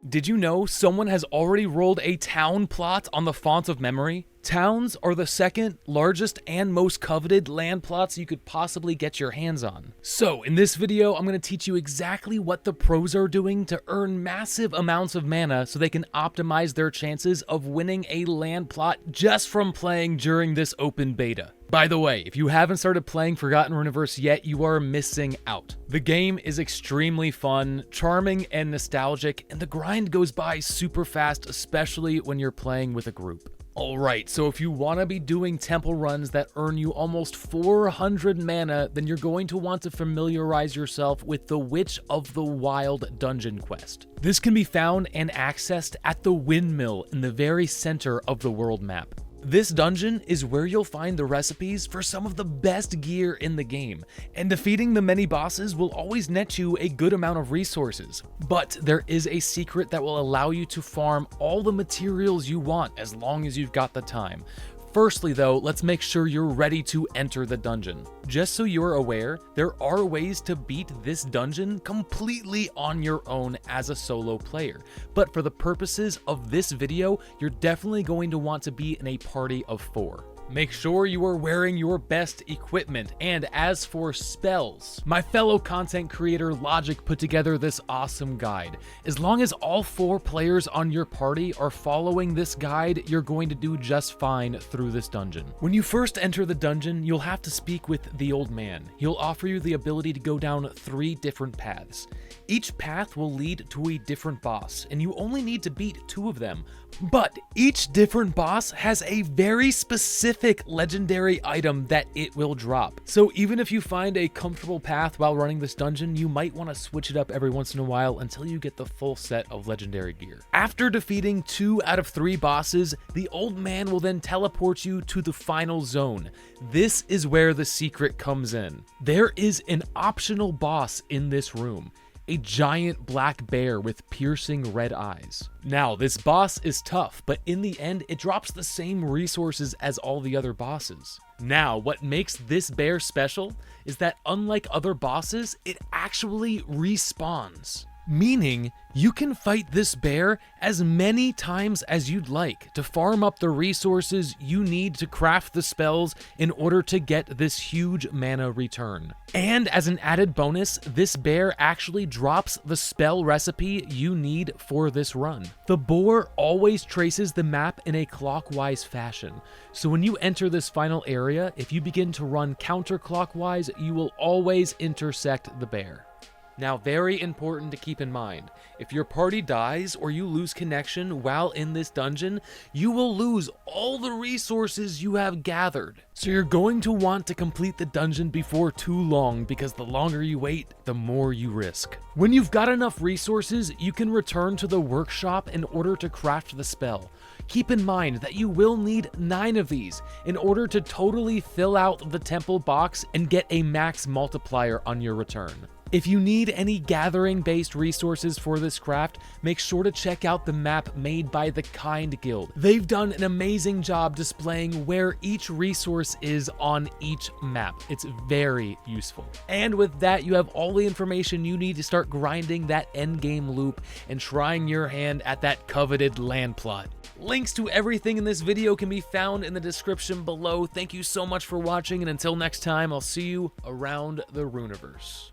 Did you know someone has already rolled a town plot on the Font of Memory? Towns are the second largest and most coveted land plots you could possibly get your hands on. So in this video, I'm going to teach you exactly what the pros are doing to earn massive amounts of mana so they can optimize their chances of winning a land plot just from playing during this open beta. By the way, if you haven't started playing Forgotten Runiverse yet, you are missing out. The game is extremely fun, charming, and nostalgic, and the grind goes by super fast, especially when you're playing with a group. Alright, so if you want to be doing temple runs that earn you almost 400 mana, then you're going to want to familiarize yourself with the Witch of the Wild dungeon quest. This can be found and accessed at the windmill in the very center of the world map. This dungeon is where you'll find the recipes for some of the best gear in the game, and defeating the many bosses will always net you a good amount of resources. But there is a secret that will allow you to farm all the materials you want as long as you've got the time. Firstly though, let's make sure you're ready to enter the dungeon. Just so you're aware, there are ways to beat this dungeon completely on your own as a solo player. But for the purposes of this video, you're definitely going to want to be in a party of 4. Make sure you are wearing your best equipment, and as for spells, my fellow content creator Logic put together this awesome guide. As long as all 4 players on your party are following this guide, you're going to do just fine through this dungeon. When you first enter the dungeon, you'll have to speak with the old man. He'll offer you the ability to go down 3 different paths. Each path will lead to a different boss, and you only need to beat 2 of them. But each different boss has a very specific legendary item that it will drop. So even if you find a comfortable path while running this dungeon, you might want to switch it up every once in a while until you get the full set of legendary gear. After defeating 2 out of 3 bosses, the old man will then teleport you to the final zone. This is where the secret comes in. There is an optional boss in this room. A giant black bear with piercing red eyes. Now, this boss is tough, but in the end, it drops the same resources as all the other bosses. Now, what makes this bear special is that unlike other bosses, it actually respawns. Meaning, you can fight this bear as many times as you'd like to farm up the resources you need to craft the spells in order to get this huge mana return. And as an added bonus, this bear actually drops the spell recipe you need for this run. The boar always traces the map in a clockwise fashion, so when you enter this final area, if you begin to run counterclockwise, you will always intersect the bear. Now, very important to keep in mind, if your party dies or you lose connection while in this dungeon, you will lose all the resources you have gathered. So you're going to want to complete the dungeon before too long, because the longer you wait, the more you risk. When you've got enough resources, you can return to the workshop in order to craft the spell. Keep in mind that you will need 9 of these in order to totally fill out the temple box and get a max multiplier on your return. If you need any gathering-based resources for this craft, make sure to check out the map made by the Kind Guild. They've done an amazing job displaying where each resource is on each map. It's very useful. And with that, you have all the information you need to start grinding that endgame loop and trying your hand at that coveted land plot. Links to everything in this video can be found in the description below. Thank you so much for watching, and until next time, I'll see you around the Runiverse.